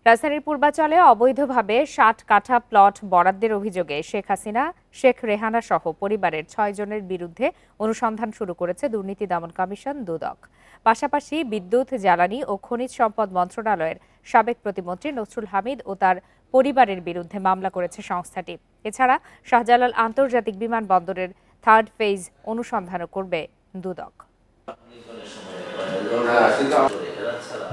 রাজধানীর পূর্বাচলে অবৈধভাবে ৬০ কাঠা প্লট বরাদ্দের অভিযোগে শেখ হাসিনা, শেখ রেহানা সহ পরিবারের ৬ জনের বিরুদ্ধে অনুসন্ধান শুরু করেছে দুর্নীতি দমন কমিশন দুদক। পাশাপাশি বিদ্যুৎ, জ্বালানি ও খনিজ সম্পদ মন্ত্রণালয়ের সাবেক প্রতিমন্ত্রী নসরুল হামিদ ও তার পরিবারের বিরুদ্ধে মামলা করেছে সংস্থাটি। এছাড়া শাহজালাল আন্তর্জাতিক বিমানবন্দরের 3rd ফেজ অনুসন্ধানও করবে দুদক।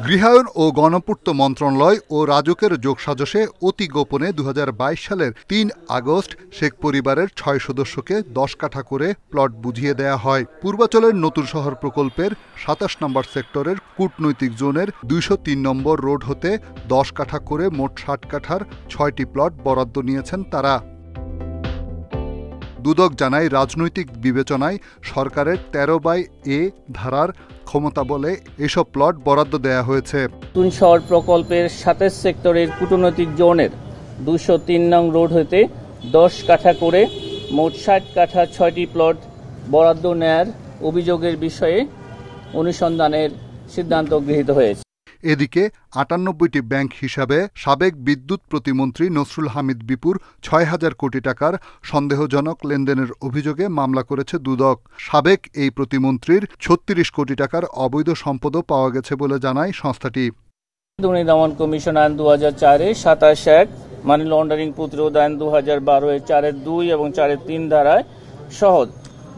গৃহায়ন ও গণপূর্ত মন্ত্রণালয় ও রাজুকের যোগসাজশে অতি গোপনে 2022 সালের 3 আগস্ট শেখ পরিবারের 6 সদস্যকে 10 কাঠা করে প্লট বুঝিয়ে দেয়া হয়। পূর্বাচলের নতুন শহর প্রকল্পের 27 নম্বর সেক্টরের কূটনৈতিক জোনের 203 নম্বর রোড হতে 10 কাঠা করে মোট 60 কাঠার 6টি প্লট বরাদ্দ নিয়েছেন তারা। দুদক জানায়, রাজনৈতিক বিবেচনায় সরকারের 13/A ধারার ক্ষমতা বলে এসব প্লট বরাদ্দ দেয়া হয়েছে। নতুন শহর প্রকল্পের 27 সেক্টরের কূটনৈতিক জোনের 203 নং রোড হতে 10 কাঠা করে মোট 60 কাঠা 6টি প্লট বরাদ্দ নেয়ার অভিযোগের বিষয়ে অনুসন্ধানের সিদ্ধান্ত গৃহীত হয়েছে। এদিকে 98টি ব্যাংক হিসাবে সাবেক বিদ্যুৎ প্রতিমন্ত্রী নসরুল হামিদ বিপুর 6,000 কোটি টাকার সন্দেহজনক লেনদেনের অভিযোগে মামলা করেছে দুদক। সাবেক এই প্রতিমন্ত্রীর 36 কোটি টাকার অবৈধ সম্পদও পাওয়া গেছে বলে জানায় সংস্থাটি। দুর্নীতি দমন কমিশন আইন 2004-এ 27(1), মানি লন্ডারিং প্রতিরোধ আইন 2012-এর 4(2) এবং 4(3) ধারায় সহ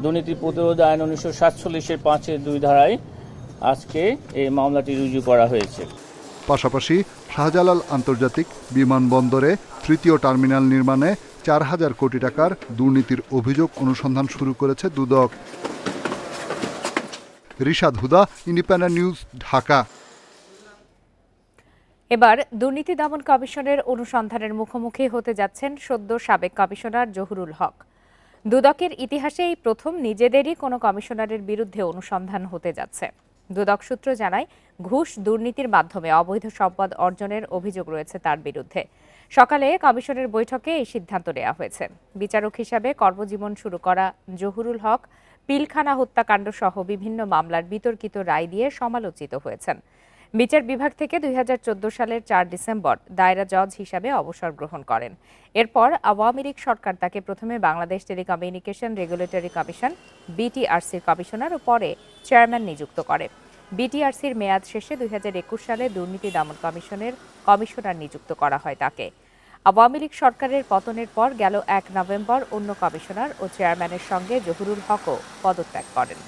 দুর্নীতি প্রতিরোধ আইন 1947-এর 5(2) ধারায় আজকে এই মামলাটি রুজু করা হয়েছে। পাশাপাশি শাহজালাল আন্তর্জাতিক বিমানবন্দরে 3য় টার্মিনাল নির্মাণে 4,000 কোটি টাকার দুর্নীতির অভিযোগ অনুসন্ধান শুরু করেছে দুদক। রিশাদ হুদা, ইন্ডিপেন্ডেন্ট নিউজ, ঢাকা। এবার দুর্নীতি দমন কমিশনের অনুসন্ধানের মুখোমুখি হতে যাচ্ছেন সদ্য সাবেক কমিশনার জহুরুল হক। দুদকের ইতিহাসে এই প্রথম নিজেদেরই কোনো কমিশনারের বিরুদ্ধে অনুসন্ধান হতে যাচ্ছে। দুদক সূত্র জানায়, ঘুষ দুর্নীতির মাধ্যমে অবৈধ সম্পদ অর্জনের অভিযোগ রয়েছে তার বিরুদ্ধে। সকালে কমিশনের বৈঠকে এই সিদ্ধান্ত নেওয়া হয়েছে। বিচারক হিসাবে কর্মজীবন শুরু করা জহুরুল হক পিলখানা হত্যাকাণ্ড সহ বিভিন্ন মামলার বিতর্কিত রায় দিয়ে সমালোচিত হয়েছেন। বিচার বিভাগ থেকে 2014 সালের 4 ডিসেম্বর দায়রা জজ হিসাবে অবসর গ্রহণ করেন। এরপর আওয়ামী লীগ সরকার তাকে প্রথমে বাংলাদেশ টেলিকমিউনিকেশন রেগুলেটরি কমিশন বিটিআরসির কমিশনার ও পরে চেয়ারম্যান নিযুক্ত করে। বিটিআরসির মেয়াদ শেষে 2021 সালে দুর্নীতি দমন কমিশনের কমিশনার নিযুক্ত করা হয় তাকে। আওয়ামী লীগ সরকারের পতনের পর গেল 1 নভেম্বর অন্য কমিশনার ও চেয়ারম্যানের সঙ্গে জহুরুল হকও পদত্যাগ করেন।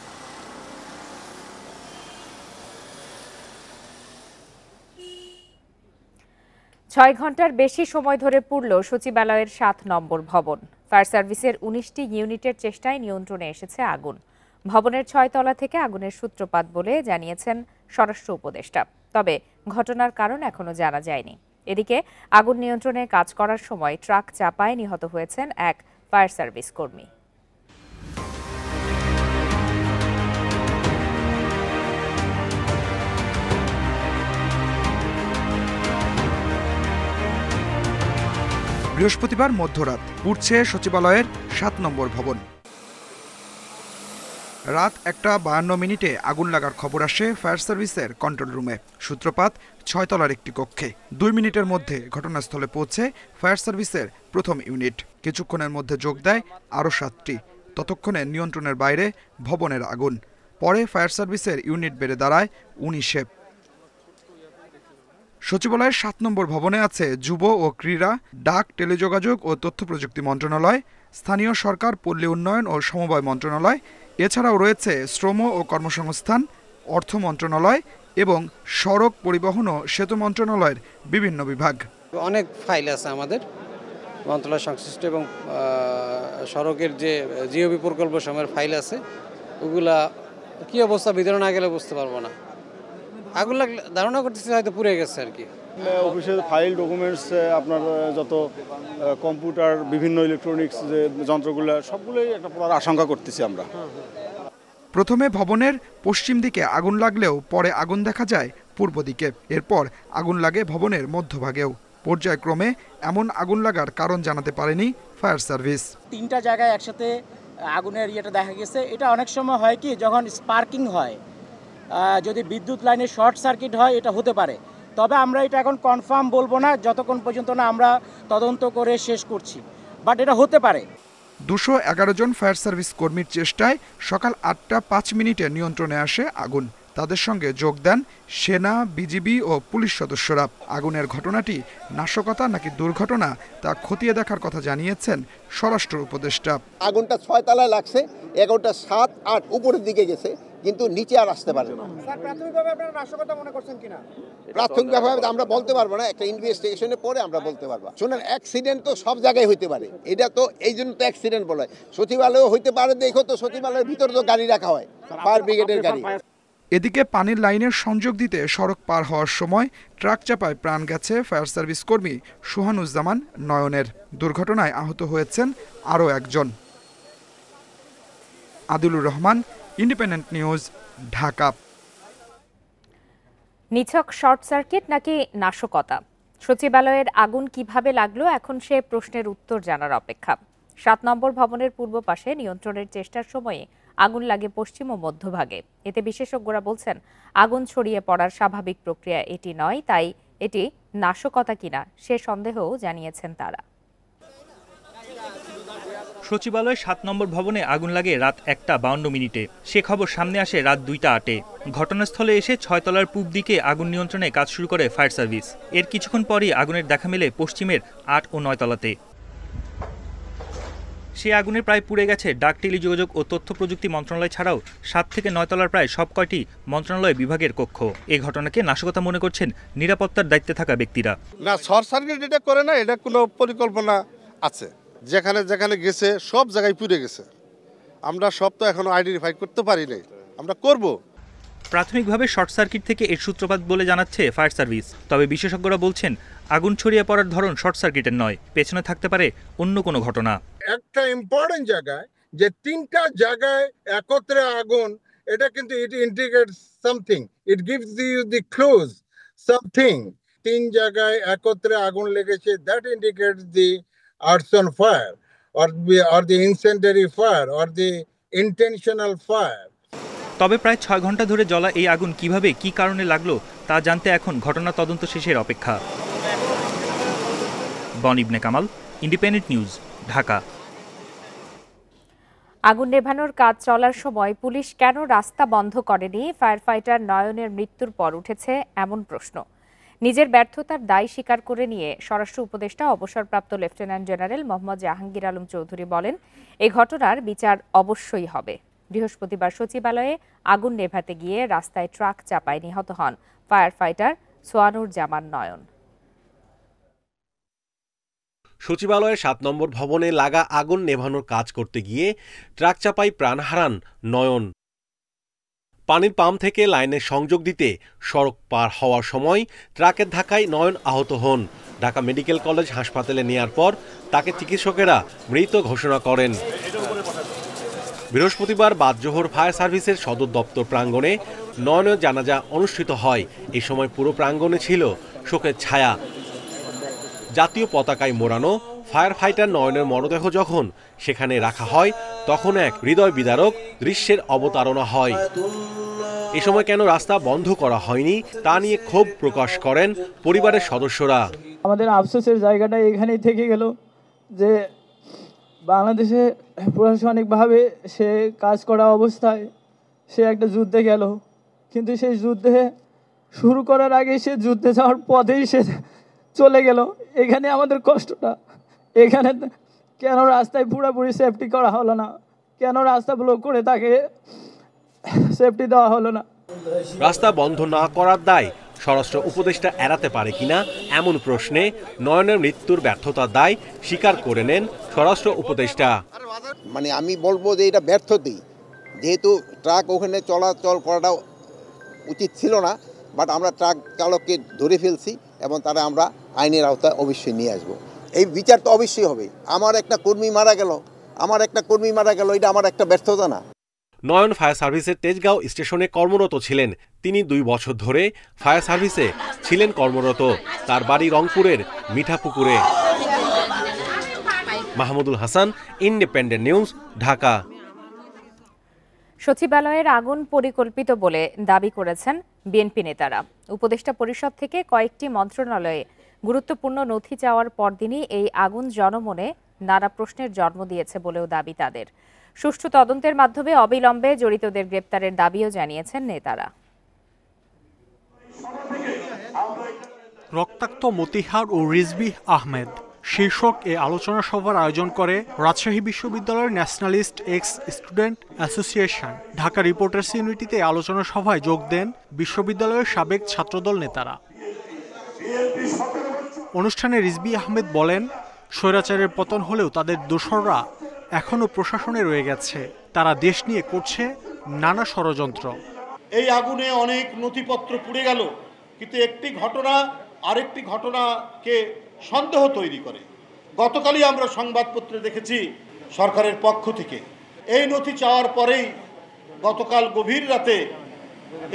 ছয় ঘন্টার বেশি সময় ধরে পুড়ল সচিবালয়ের 7 নম্বর ভবন। ফায়ার সার্ভিসের 19টি ইউনিটের চেষ্টায় নিয়ন্ত্রণে এসেছে আগুন। ভবনের 6 তলা থেকে আগুনের সূত্রপাত বলে জানিয়েছেন স্বরাষ্ট্র উপদেষ্টা। তবে ঘটনার কারণ এখনো জানা যায়নি। এদিকে আগুন নিয়ন্ত্রণে কাজ করার সময় ট্রাক চাপায় নিহত হয়েছেন এক ফায়ার সার্ভিস কর্মী। বৃহস্পতিবার মধ্যরাত পুড়ছে সচিবালয়ের 7 নম্বর ভবন। রাত 1:52 আগুন লাগার খবর আসে ফায়ার সার্ভিসের কন্ট্রোল রুমে। সূত্রপাত 6 তলার একটি কক্ষে। 2 মিনিটের মধ্যে ঘটনাস্থলে পৌঁছে ফায়ার সার্ভিসের প্রথম ইউনিট। কিছুক্ষণের মধ্যে যোগ দেয় আরও 7টি। ততক্ষণে নিয়ন্ত্রণের বাইরে ভবনের আগুন। পরে ফায়ার সার্ভিসের ইউনিট বেড়ে দাঁড়ায় 19-এ। সচিবালয়ের 7 নম্বর ভবনে আছে যুব ও ক্রীড়া, ডাক, টেলিযোগাযোগ ও তথ্য প্রযুক্তি মন্ত্রণালয়, স্থানীয় সরকার, পল্লী উন্নয়ন ও সমবায় মন্ত্রণালয়। এছাড়াও রয়েছে শ্রম ও কর্মসংস্থান, অর্থ মন্ত্রণালয় এবং সড়ক পরিবহন ও সেতু মন্ত্রণালয়ের বিভিন্ন বিভাগ। অনেক ফাইল আছে আমাদের মন্ত্রণালয় সংশ্লিষ্ট এবং সড়কের যে জিওবি প্রকল্প সময়ের ফাইল আছে, ওগুলা কি অবস্থা ভিতরে না গেলে বুঝতে পারবো না। আগুন লাগলে ধারণা করতেছি হয়তো পুড়ে গেছে আর কি। অফিসের ফাইল, ডকুমেন্টস, আপনার যত কম্পিউটার, বিভিন্ন ইলেকট্রনিক্স যে যন্ত্রগুলো, সবগুলোই একটা পুরো আশঙ্কা করতেছি আমরা। প্রথমে ভবনের পশ্চিম দিকে আগুন লাগলেও পরে আগুন দেখা যায় পূর্ব দিকে। এরপর আগুন লাগে ভবনের মধ্যভাগেও। পর্যায়ক্রমে এমন আগুন লাগার কারণ জানাতে পারেনি ফায়ার সার্ভিস। 3টা জায়গায় একসাথে আগুনের ইয়েটা দেখা গেছে। এটা অনেক সময় হয় কি, যখন স্পার্কিং হয়, যদি বিদ্যুৎ লাইনে শর্ট সার্কিট হয়, এটা হতে পারে। তবে আমরা এটা এখন কনফার্ম বলবো না যতক্ষণ পর্যন্ত না আমরা তদন্ত করে শেষ করছি, বাট এটা হতে পারে। 211 জন ফায়ার সার্ভিস কর্মীর চেষ্টায় সকাল 8টা 5 মিনিটে নিয়ন্ত্রণে আসে আগুন। তাদের সঙ্গে যোগ দেন সেনা, বিজিবি ও পুলিশ সদস্যরা। আগুনের ঘটনাটি নাশকতা নাকি দুর্ঘটনা তা খতিয়ে দেখার কথা জানিয়েছেন স্বরাষ্ট্র উপদেষ্টা। আগুনটা 6 তলায় লাগছে, 11টা 7, 8 উপরের দিকে গেছে, কিন্তু নিচে আর আসতে পারে না। প্রাথমিকভাবে আপনারা নাশকতা মনে করছেন কিনা? প্রাথমিকভাবে আমরা বলতে পারবো না, একটা ইনভেস্টিগেশনের পরে আমরা বলতে পারবো। শুনেন, অ্যাক্সিডেন্ট তো সব জায়গায় হইতে পারে, এটা তো এই জন্য তো অ্যাক্সিডেন্ট বলা হয়। সচিবালয়ও হইতে পারে, দেখো তো সচিবালয়ের ভিতরে তো গাড়ি রাখা হয়, ফায়ার ব্রিগেডের গাড়ি। এদিকে পানির লাইনের সংযোগ দিতে সড়ক পার হওয়ার সময় ট্রাক চাপায় প্রাণ গেছে ফায়ার সার্ভিস কর্মী সোহানুজ্জামান নয়নের। দুর্ঘটনায় আহত হয়েছেন আরও একজন। Adilur Rahman, independent News, Dhaka. নিছক শর্ট সার্কিট নাকি নাশকতা? সচিবালয়ের আগুন কিভাবে লাগলো, এখন সে প্রশ্নের উত্তর জানার অপেক্ষা। 7 নম্বর ভবনের পূর্ব পাশে নিয়ন্ত্রণের চেষ্টার সময়ে আগুন লাগে পশ্চিম ও মধ্যভাগে। এতে বিশেষজ্ঞরা বলছেন আগুন ছড়িয়ে পড়ার স্বাভাবিক প্রক্রিয়া এটি নয়, তাই এটি নাশকতা কিনা সে সন্দেহও জানিয়েছেন তারা। সচিবালয় 7 নম্বর ভবনে আগুন লাগে রাত 1টা 52 মিনিটে। সে খবর সামনে আসে রাত 2টা 8-এ। ঘটনাস্থলে এসে 6 তলার পূব দিকে আগুন নিয়ন্ত্রণে কাজ শুরু করে ফায়ার সার্ভিস। এর কিছুক্ষণ পরই আগুনের দেখা মেলে পশ্চিমের 8 ও 9 তলাতে। সে আগুনে প্রায় পুড়ে গেছে ডাক, টেলিযোগাযোগ ও তথ্য প্রযুক্তি মন্ত্রণালয় ছাড়াও 7 থেকে 9 তলার প্রায় সব কয়টি মন্ত্রণালয় বিভাগের কক্ষ। এই ঘটনাকে নাশকতা মনে করছেন নিরাপত্তার দায়িত্বে থাকা ব্যক্তিরা। না, শর্ট সার্কিট এটা করে না, এটা কোনো পরিকল্পনা আছে। যেখানে যেখানে গেছে সব জায়গায় পুড়ে গেছে। আমরা সব তো এখনো আইডেন্টিফাই করতে পারি নাই, আমরা করব। প্রাথমিকভাবে শর্ট সার্কিট থেকে এর সূত্রপাত বলে জানাচ্ছে ফায়ার সার্ভিস। তবে বিশেষজ্ঞরা বলছেন আগুন ছড়িয়ে পড়ার ধরন শর্ট সার্কিটের নয়, পেছনে থাকতে পারে অন্য কোনো ঘটনা। একটা ইম্পর্টেন্ট জায়গায় যে 3টা জায়গায় একত্রে আগুন, এটা কিন্তু it indicates something, it gives you the clues something. 3 জায়গায় একত্রে আগুন লেগেছে, that indicates the arson fire or the incendiary fire or the intentional fire. তবে প্রায় 6 ঘন্টা ধরে জ্বলা এই আগুন কিভাবে, কি কারণে লাগলো তা জানতে এখন ঘটনা তদন্ত শেষের অপেক্ষা। বন ইবনে কামাল, ইন্ডিপেন্ডেন্ট নিউজ, ঢাকা। আগুন নেভানোর কাজ চলার সময় পুলিশ কেন রাস্তা বন্ধ করেনি? ফায়ার ফাইটার নয়নের মৃত্যুর পর উঠেছে এমন প্রশ্ন। নিজের ব্যর্থতার দায় স্বীকার করে নিয়ে স্বরাষ্ট্র উপদেষ্টা অবসরপ্রাপ্ত লেফটেন্যান্ট জেনারেল মোহাম্মদ জাহাঙ্গীর আলম চৌধুরী বলেন, এই ঘটনার বিচার অবশ্যই হবে। বৃহস্পতিবার সচিবালয়ে আগুন নেভাতে গিয়ে রাস্তায় ট্রাক চাপায় নিহত হন ফায়ার ফাইটার সোয়ানুর জামান নয়ন। সচিবালয়ের 7 নম্বর ভবনে লাগা আগুন নেভানোর কাজ করতে গিয়ে ট্রাক চাপায় প্রাণ হারান নয়ন। পানির পাম্প থেকে লাইনের সংযোগ দিতে সড়ক পার হওয়ার সময় ট্রাকের ধাক্কায় নয়ন আহত হন। ঢাকা মেডিকেল কলেজ হাসপাতালে নেয়ার পর তাকে চিকিৎসকেরা মৃত ঘোষণা করেন। বৃহস্পতিবার বাদজোহর ফায়ার সার্ভিসের সদর দপ্তর প্রাঙ্গণে নয়নের জানাজা অনুষ্ঠিত হয়। এই সময় পুরো প্রাঙ্গণে ছিল শোকের ছায়া। জাতীয় পতাকায় মোড়ানো ফায়ার ফাইটার নয়নের মরদেহ যখন সেখানে রাখা হয়, তখন এক হৃদয় বিদারক দৃশ্যের অবতারণা হয়। এ সময় কেন রাস্তা বন্ধ করা হয়নি তা নিয়ে ক্ষোভ প্রকাশ করেন পরিবারের সদস্যরা। আমাদের আফসোসের জায়গাটা এখানেই থেকে গেল যে বাংলাদেশে প্রশাসনিকভাবে সে কাজ করা অবস্থায় সে একটা যুদ্ধে গেল, কিন্তু সেই যুদ্ধে শুরু করার আগে সে যুদ্ধে যাওয়ার পথেই সে চলে গেল। এখানে আমাদের কষ্টটা, এখানে কেন রাস্তায় পুরোপুরি সেফটি করা হলো না, কেন রাস্তা ব্লক করে তাকে সেফটি দেওয়া হলো না। রাস্তা বন্ধ না করার দায় স্বরাষ্ট্র উপদেষ্টা এড়াতে পারে কিনা এমন প্রশ্নে নয়নের মৃত্যুর ব্যর্থতার দায় স্বীকার করে নেন স্বরাষ্ট্র উপদেষ্টা। মানে আমি বলবো যে এটা ব্যর্থতাই, যেহেতু ট্রাক ওখানে চলাচল করাটা উচিত ছিল না, বাট আমরা ট্রাক চালককে ধরে ফেলছি এবং তারা আমরা আইনের আওতায় অবশ্যই নিয়ে আসবো। এই বিচার তো অবশ্যই হবে। আমার একটা কর্মী মারা গেল, এটা আমার একটা ব্যর্থতা না। নয়ন ফায়ার সার্ভিসের তেজগাঁও স্টেশনে কর্মরত ছিলেন। তিনি 2 বছর ধরে ফায়ার সার্ভিসে ছিলেন কর্মরত। তার বাড়ি রংপুরের মিঠাপুকুরে। Mahmudul Hasan, Independent News, Dhaka. সচিবালয়ের আগুন পরিকল্পিত বলে দাবি করেছেন বিএনপি নেতারা। উপদেষ্টা পরিষদ থেকে কয়েকটি মন্ত্রণালয়ে গুরুত্বপূর্ণ নথি চাওয়ার পরদিনই এই আগুন জনমনে নানা প্রশ্নের জন্ম দিয়েছে বলেও দাবি তাদের। সুষ্ঠু তদন্তের মাধ্যমে অবিলম্বে জড়িতদের গ্রেপ্তারের দাবিও জানিয়েছেন নেতারা। রক্তাক্ত মতিহার ও রিজভী আহমেদ শীর্ষক এ আলোচনা সভার আয়োজন করে রাজশাহী বিশ্ববিদ্যালয়ের nationalist ex student association. Dhaka reporters ইউনিটিতে আলোচনা সভায় যোগ দেন বিশ্ববিদ্যালয়ের সাবেক ছাত্রদল নেতারা। অনুষ্ঠানে রিজভী আহমেদ বলেন, স্বৈরাচারের পতন হলেও তাদের দোসররা এখনো প্রশাসনে রয়ে গেছে। তারা দেশ নিয়ে করছে নানা ষড়যন্ত্র। এই আগুনে অনেক নথিপত্র পুড়ে গেল, কিন্তু একটি ঘটনা আরেকটি ঘটনাকে সন্দেহ তৈরি করে। গতকালই আমরা সংবাদপত্রে দেখেছি সরকারের পক্ষ থেকে এই নথি চাওয়ার পরেই গতকাল গভীর রাতে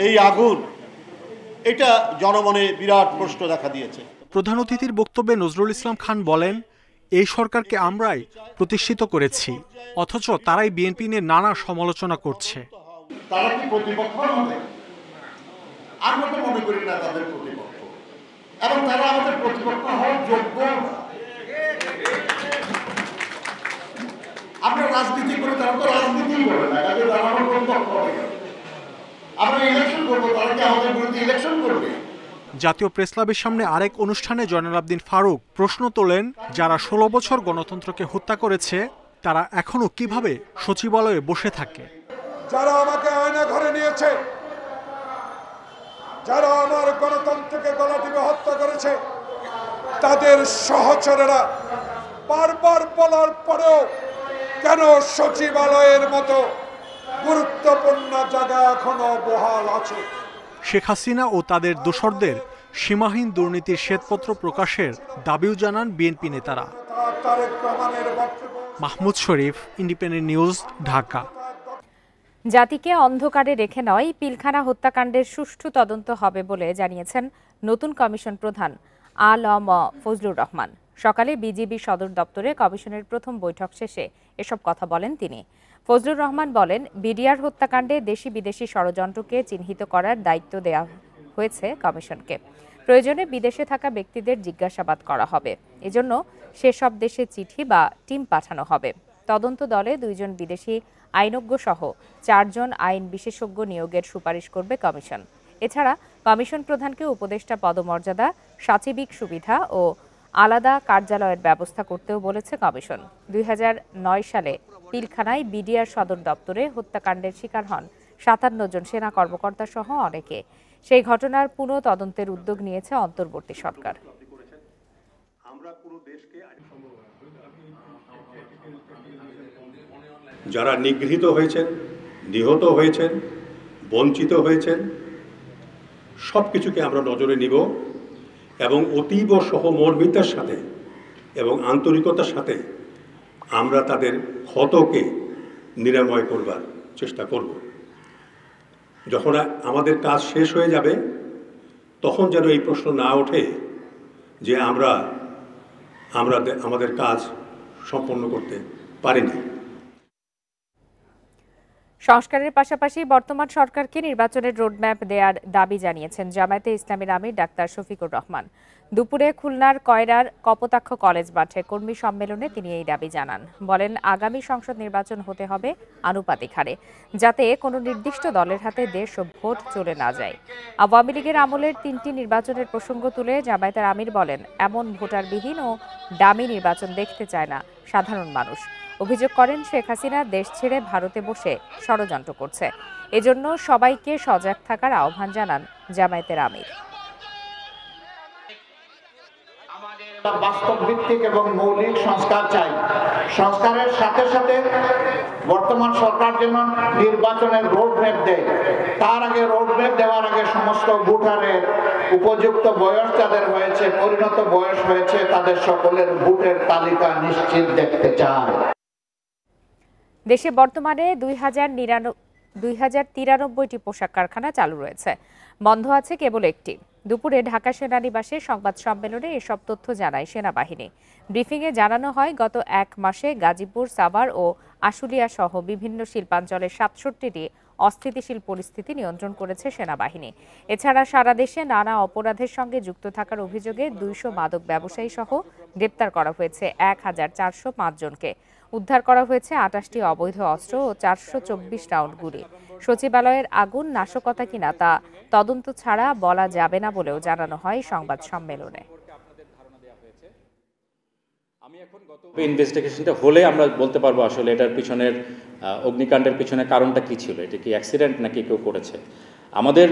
এই আগুন, এটা জনমনে বিরাট প্রশ্ন দেখা দিয়েছে। প্রধান অতিথির বক্তব্যে নজরুল ইসলাম খান বলেন, এই সরকারকে আমরাই প্রতিষ্ঠিত করেছি, অথচ তারাই বিএনপি নিয়ে নানা সমালোচনা করছে। তারা কি প্রতিপক্ষ হবে? আমরা তো মনে করি না তাদের প্রতিপক্ষ, এবং তারা আমাদের প্রতিপক্ষ হওয়ার যোগ্য। আমরা রাজনীতি করি, তারা তো রাজনীতি করে না, তাদের তারা আমার প্রতিপক্ষ হবে। আমরা ইলেকশন করবো, তারা কি আমাদের বিরুদ্ধে ইলেকশন করবে? জাতীয় প্রেসক্লাবের সামনে আরেক অনুষ্ঠানে জয়নাল আবদিন ফারুক প্রশ্ন তোলেন, যারা 16 বছর গণতন্ত্রকে হত্যা করেছে তারা এখনো কিভাবে সচিবালয়ে বসে থাকে? যারা আমাকে আয়না ঘরে নিয়েছে, যারা আমার গণতন্ত্রকে গলা টিপে হত্যা করেছে, তাদের সহচরেরা বারবার বলার পরেও কেন সচিবালয়ের মতো গুরুত্বপূর্ণ জায়গা এখনো বহাল আছে? শেখ হাসিনা ও তাদের দোসরদের সীমাহীন দুর্নীতির শ্বেতপত্র প্রকাশের দাবিও জানান বিএনপি নেতারা। মাহমুদ শরীফ, ইন্ডিপেন্ডেন্ট নিউজ, ঢাকা। জাতিকে অন্ধকারে রেখে নয়, পিলখানা হত্যাকাণ্ডের সুষ্ঠু তদন্ত হবে বলে জানিয়েছেন নতুন কমিশন প্রধান আ.ল.ম ফজলুর রহমান। সকালে বিজিবি সদর দপ্তরে কমিশনের প্রথম বৈঠক শেষে এসব কথা বলেন তিনি। ফজলুর রহমান বলেন, বিডিআর হত্যাকাণ্ডে দেশি বিদেশি ষড়যন্ত্রকে চিহ্নিত করার দায়িত্ব দেওয়া হয়েছে কমিশনকে। প্রয়োজনে বিদেশে থাকা ব্যক্তিদের জিজ্ঞাসাবাদ করা হবে। এজন্য সেসব দেশে চিঠি বা টিম পাঠানো হবে। তদন্ত দলে 2 জন বিদেশি আইনজ্ঞ সহ 4 জন আইন বিশেষজ্ঞ নিয়োগের সুপারিশ করবে কমিশন। এছাড়া কমিশন প্রধানকে উপদেষ্টা পদমর্যাদা, সাচিবিক সুবিধা ও আলাদা কার্যালয়ের ব্যবস্থা করতেও বলেছে কমিশন। 2009 সালে পিলখানায় বিডিআর সদর দপ্তরে হত্যাকাণ্ডের শিকার হন 57 জন সেনা কর্মকর্তা সহ অনেকে। সেই ঘটনার পুনঃ তদন্তের উদ্যোগ নিয়েছে অন্তর্বর্তী সরকার। যারা নিগৃহীত হয়েছেন, নিহত হয়েছেন, বঞ্চিত হয়েছেন, সব কিছুকে আমরা নজরে নিব এবং অতীব সহমর্মিতার সাথে এবং আন্তরিকতার সাথে আমরা তাদের ক্ষতকে নিরাময় করবার চেষ্টা করব। যখন আমাদের কাজ শেষ হয়ে যাবে তখন যেন এই প্রশ্ন না ওঠে যে আমরা আমাদের কাজ সম্পন্ন করতে পারিনি। সংস্কারের পাশাপাশি বর্তমান সরকারকে নির্বাচনের রোডম্যাপ দেওয়ার দাবি জানিয়েছেন জামায়াতে ইসলামীর আমির ডাক্তার শফিকুর রহমান। দুপুরে খুলনার কয়রার কপোতাক্ষ কলেজ মাঠে কর্মী সম্মেলনে তিনি এই দাবি জানান। বলেন, আগামী সংসদ নির্বাচন হতে হবে আনুপাতিক হারে, যাতে কোনো নির্দিষ্ট দলের হাতে দেশ ও ভোট চলে না যায়। আওয়ামী লীগের আমলের 3টি নির্বাচনের প্রসঙ্গ তুলে জামায়াতের আমির বলেন, এমন ভোটারবিহীন ও ডামি নির্বাচন দেখতে চায় না সাধারণ মানুষ। অভিযোগ করেন, শেখ হাসিনা দেশ ছেড়ে ভারতে বসে ষড়যন্ত্র করছে। এজন্য সবাইকে সজাগ থাকার আহ্বান জানান জামায়াতের আমির। বাস্তব ভিত্তিক এবং মৌলিক সংস্কার চাই। সংস্কারের সাথে সাথে বর্তমান সরকার যেন নির্বাচনের রোডম্যাপ দেয়। তার আগে রোডম্যাপ দেওয়ার আগে সমস্ত ভোটারের উপযুক্ত বয়স যাদের হয়েছে, পরিণত বয়স হয়েছে, তাদের সকলের ভোটের তালিকা নিশ্চিত দেখতে চায়। দেশে বর্তমানে 2093টি পোশাক কারখানা চালু রয়েছে, বন্ধ আছে কেবল একটি। দুপুরে ঢাকা সেনানিবাসে সংবাদ সম্মেলনে এসব তথ্য জানায় সেনাবাহিনী। ব্রিফিংয়ে জানানো হয়, গত 1 মাসে গাজীপুর, সাভার ও আশুলিয়া সহ বিভিন্ন শিল্পাঞ্চলের ৬৭টি অস্থিতিশীল পরিস্থিতি নিয়ন্ত্রণ করেছে সেনাবাহিনী। এছাড়া সারা দেশে নানা অপরাধের সঙ্গে যুক্ত থাকার অভিযোগে ২০০ মাদক ব্যবসায়ী সহ গ্রেপ্তার করা হয়েছে ১,৪০৫ জনকে। উদ্ধার করা হয়েছে ২৮টি অবৈধ অস্ত্র ও ৪২৪ রাউন্ড গুলি। সচিবালয়ের আগুন নাশকতা কিনা তা তদন্ত ছাড়া বলা যাবে না বলেও জানানো হয় সংবাদ সম্মেলনে। ইনভেস্টিগেশনটা হলে আমরা বলতে পারবো আসলে এটার পিছনের অগ্নিকাণ্ডের পিছনে কারণটা কি ছিল, এটা কি অ্যাক্সিডেন্ট নাকি কেউ করেছে। আমাদের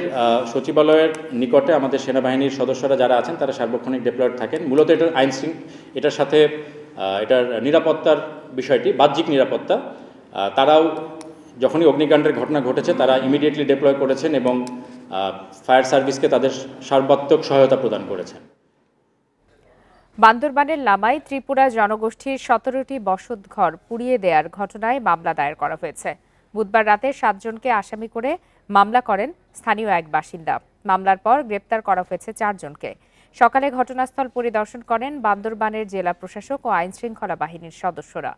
সচিবালয়ের নিকটে আমাদের সেনাবাহিনীর সদস্যরা যারা আছেন তারা সার্বক্ষণিক ডিপ্লয়েড থাকেন। মূলত এটার এটার সাথে এটার নিরাপত্তার বিষয়টি বাহ্যিক নিরাপত্তা, তারাও যখনই অগ্নিকাণ্ডের ঘটনা ঘটেছে তারা ইমিডিয়েটলি ডিপ্লয় করেছেন এবং ফায়ার সার্ভিসকে তাদের সর্বাত্মক সহায়তা প্রদান করেছেন। বান্দরবানের লামায় ত্রিপুরা জনগোষ্ঠীর ১৭টি বসতঘর পুড়িয়ে দেওয়ার ঘটনায় মামলা দায়ের করা হয়েছে। বুধবার রাতে ৭ জনকে আসামি করে মামলা করেন স্থানীয় এক বাসিন্দা। মামলার পর গ্রেপ্তার করা হয়েছে ৪ জনকে। সকালে ঘটনাস্থল পরিদর্শন করেন বান্দরবানের জেলা প্রশাসক ও আইনশৃঙ্খলা বাহিনীর সদস্যরা।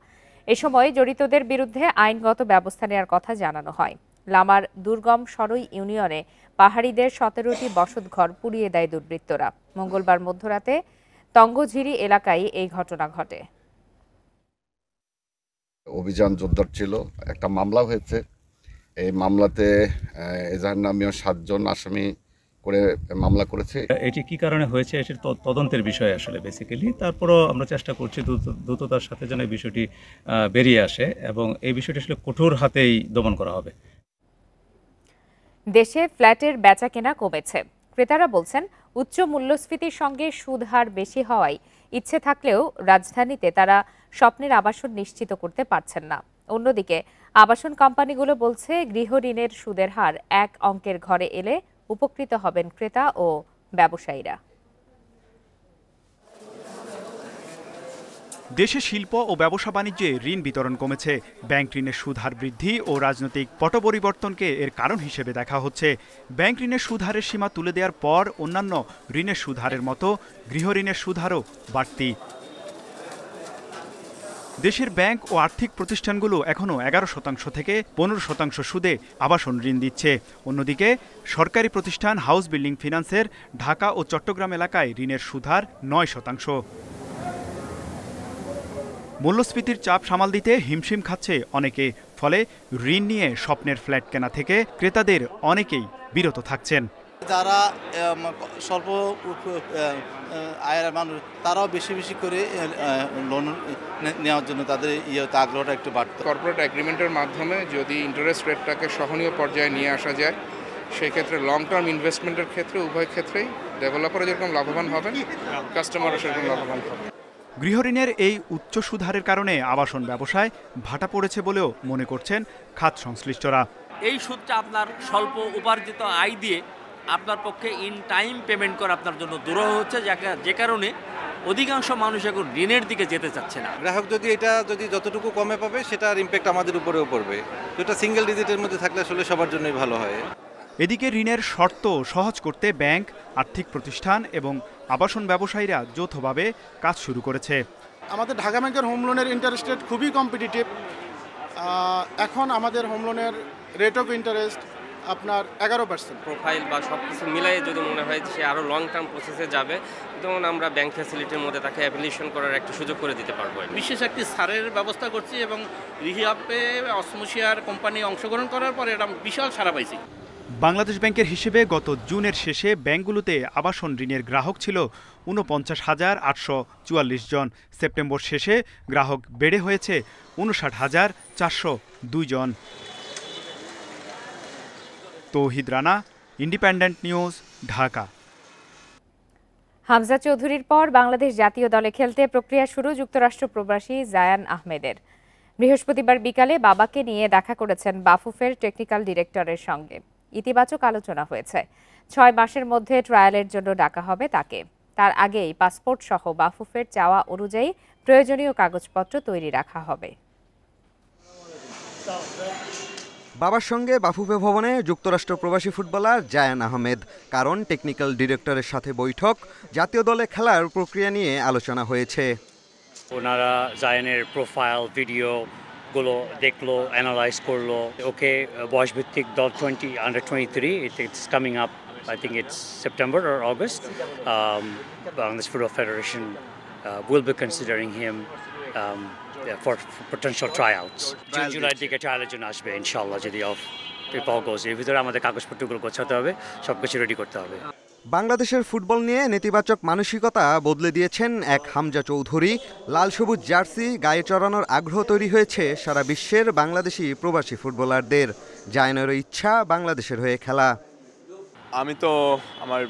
এ সময় জড়িতদের বিরুদ্ধে আইনগত ব্যবস্থা নেওয়ার কথা জানানো হয়। লামার দুর্গম সরই ইউনিয়নে পাহাড়িদের ১৭টি বসতঘর পুড়িয়ে দেয় দুর্বৃত্তরা। মঙ্গলবার মধ্যরাতে তঙ্গঝিরি এলাকায় এই ঘটনা ঘটে। অভিযান জোরদার ছিল, একটা মামলা হয়েছে। এই মামলাতে এজাহার নামীয় ৭ জন আসামি করে মামলা করেছে। এটি কি কারণে হয়েছে এটির তদন্তের বিষয় আসলে বেসিক্যালি। তারপরও আমরা চেষ্টা করছি দ্রুততার সাথে যেন এই বিষয়টি বেরিয়ে আসে এবং এই বিষয়টি আসলে কঠোর হাতেই দমন করা হবে। দেশে ফ্ল্যাটের বেচাকেনা কমেছে। ক্রেতারা বলছেন উচ্চ মূল্যস্ফীতির সঙ্গে সুদ হার বেশি হওয়ায় ইচ্ছে থাকলেও রাজধানীতে তারা স্বপ্নের আবাসন নিশ্চিত করতে পারছেন না। অন্যদিকে আবাসন কোম্পানিগুলো বলছে গৃহঋণের সুদের হার এক অঙ্কের ঘরে এলে উপকৃত হবেন ক্রেতা ও ব্যবসায়ীরা। দেশে শিল্প ও ব্যবসা বাণিজ্যে ঋণ বিতরণ কমেছে। ব্যাংক ঋণের সুদ হার বৃদ্ধি ও রাজনৈতিক পট পরিবর্তনকে এর কারণ হিসেবে দেখা হচ্ছে। ব্যাংক ঋণের সুদ হারের সীমা তুলে দেওয়ার পর অন্যান্য ঋণের সুদ হারের মতো গৃহ ঋণের সুদ হারও বাড়তি। দেশের ব্যাংক ও আর্থিক প্রতিষ্ঠানগুলো এখনও 11% থেকে 15% সুদে আবাসন ঋণ দিচ্ছে। অন্যদিকে সরকারি প্রতিষ্ঠান হাউস বিল্ডিং ফিন্যান্সের ঢাকা ও চট্টগ্রাম এলাকায় ঋণের সুদ হার 9%। মূল্যস্ফীতির চাপ সামাল দিতে হিমশিম খাচ্ছে অনেকে। ফলে ঋণ নিয়ে স্বপ্নের ফ্ল্যাট কেনা থেকে ক্রেতাদের অনেকেই বিরত থাকছেন। যারা স্বল্প আয়ের মানুষ তারাও বেশি বেশি করে লোন নেওয়ার জন্য তাদের আগ্রহটা একটু বাড়তো। কর্পোরেট এগ্রিমেন্টের মাধ্যমে যদি ইন্টারেস্ট রেটটাকে সহনীয় পর্যায়ে নিয়ে আসা যায়, সেক্ষেত্রে লং টার্ম ইনভেস্টমেন্টের ক্ষেত্রে উভয় ক্ষেত্রেই ডেভেলপারও যেরকম লাভবান হবেন, কাস্টমারও সেরকম লাভবান হবে। গৃহঋণের এই উচ্চ সুদহারের কারণে আবাসন ব্যবসায় ভাটা পড়েছে বলেও মনে করছেন খাত সংশ্লিষ্টরা। এই সুদটা আপনার স্বল্প উপার্জিত আয় দিয়ে আপনার পক্ষে ইন টাইম পেমেন্ট করা আপনার জন্য দুরূহ হচ্ছে, যে কারণে অধিকাংশ মানুষ এখন ঋণের দিকে যেতে চাচ্ছে না। গ্রাহক যদি যতটুকু কমে পাবে সেটার ইম্প্যাক্ট আমাদের উপরেও পড়বে। এটা সিঙ্গেল ডিজিটের মধ্যে থাকলে আসলে সবার জন্যই ভালো হয়। এদিকে ঋণের শর্ত সহজ করতে ব্যাংক, আর্থিক প্রতিষ্ঠান এবং আবাসন ব্যবসায়ীরা যৌথভাবে কাজ শুরু করেছে। আমাদের ঢাকা ব্যাংকের হোম লোনের ইন্টারেস্ট রেট খুবই কম্পিটিটিভ। এখন আমাদের হোম লোনের রেট অফ ইন্টারেস্ট আপনার 11%। প্রোফাইল বা সব কিছু মিলাই যদি মনে হয় সে আরও লং টার্ম প্রসেসে যাবে, তখন আমরা ব্যাংক ফ্যাসিলিটির মধ্যে তাকে অ্যাপ্লিকেশন করার একটা সুযোগ করে দিতে পারবো। বিশেষ একটি ছাড়ের ব্যবস্থা করছি এবং রিহিয়াপে অসমোশিয়ার কোম্পানি অংশগ্রহণ করার পরে এটা বিশাল সাড়া পাইছি। বাংলাদেশ ব্যাংকের হিসেবে গত জুনের শেষে ব্যাংকগুলোতে আবাসন ঋণের গ্রাহক ছিল 49,844 জন। সেপ্টেম্বর শেষে গ্রাহক বেড়ে হয়েছে 59,402 জন। তৌহিদ রানা, ইন্ডিপেন্ডেন্ট নিউজ, ঢাকা। হামজা চৌধুরীর পর বাংলাদেশ জাতীয় দলে খেলতে প্রক্রিয়া শুরু যুক্তরাষ্ট্র প্রবাসী জায়ান আহমেদের। বৃহস্পতিবার বিকালে বাবাকে নিয়ে দেখা করেছেন বাফুফের টেকনিক্যাল ডিরেক্টরের সঙ্গে। ইতিবাচক আলোচনা হয়েছে। 6 মাসের মধ্যে ট্রায়ালের জন্য ডাকা হবে তাকে। তার আগেই পাসপোর্ট সহ বাফুফের চাওয়া অনুযায়ী প্রয়োজনীয় কাগজপত্র তৈরি রাখা হবে। বাবার সঙ্গে বাফুফে ভবনে যুক্তরাষ্ট্র প্রবাসী ফুটবলার জায়ান আহমেদ। কারণ টেকনিক্যাল ডিরেক্টরের সাথে বৈঠক, জাতীয় দলে খেলার প্রক্রিয়া নিয়ে আলোচনা হয়েছে। ওনারা জায়ানের প্রোফাইল, ভিডিও সবগুলো দেখলো, অ্যানালাইজ করলো। ওকে বয়সভিত্তিক দল under 23, it's coming up, I think it's September or August. Bangladesh Football Federation will be considering him for potential tryouts. জুলাইয়ের দিকে ট্রায়ালের জন্য আসবে ইনশাআল্লাহ, যদি if all goes. এর ভিতরে আমাদের কাগজপত্রগুলো গোছাতে হবে, সবকিছু রেডি করতে হবে। বাংলাদেশের ফুটবল নিয়ে নেতিবাচক মানসিকতা বদলে দিয়েছেন এক হামজা চৌধুরী। লাল সবুজ জার্সি গায়ে চড়ানোর আগ্রহ তৈরি হয়েছে সারা বিশ্বের বাংলাদেশি প্রবাসী ফুটবলারদের। জায়ানেরও ইচ্ছা বাংলাদেশের হয়ে খেলা। আমি তো আমার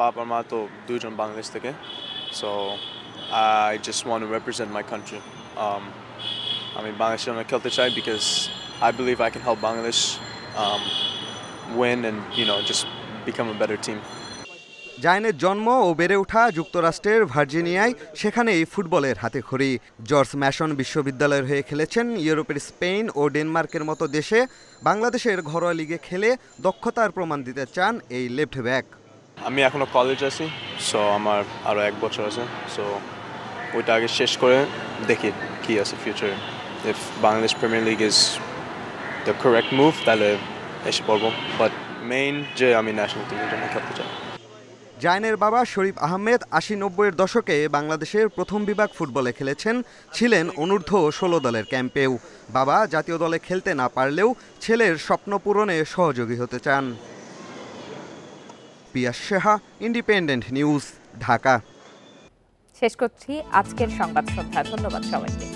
বাবা মা তো দুইজন বাংলাদেশ থেকে, so I just want to represent my country. আমি বাংলাদেশের জন্য খেলতে চাই because I believe I can help Bangladesh win and just become a better team. জায়ানের জন্ম ও বেড়ে ওঠা যুক্তরাষ্ট্রের ভার্জিনিয়ায়, সেখানেই ফুটবলের হাতেখড়ি। জর্জ ম্যাসন বিশ্ববিদ্যালয়ের হয়ে খেলেছেন ইউরোপের স্পেন ও ডেনমার্কের মতো দেশে। বাংলাদেশের ঘরোয়া লিগে খেলে দক্ষতার প্রমাণ দিতে চান এই লেফট ব্যাক। আমি এখনো কলেজ আছি, সো আমার আরও 1 বছর আছে, সো ওইটা আগে শেষ করে দেখি কি আছে ফিউচারে। If Bangladesh premier league is the correct move তাহলে এসে পড়বো, বাট মেইন যে আমি ন্যাশনাল টিমের জন্য খেলতে চাই। জায়ানের বাবা শরীফ আহমেদ 80-90-এর দশকে বাংলাদেশের প্রথম বিভাগ ফুটবলে খেলেছেন, ছিলেন অনূর্ধ্ব 16 দলের ক্যাম্পেও। বাবা জাতীয় দলে খেলতে না পারলেও ছেলের স্বপ্ন পূরণে সহযোগী হতে চান। পিয়াস শেহা, ইন্ডিপেন্ডেন্ট নিউজ, ঢাকা। শেষ করছি আজকের সংবাদ সন্ধ্যা। ধন্যবাদ সবাইকে।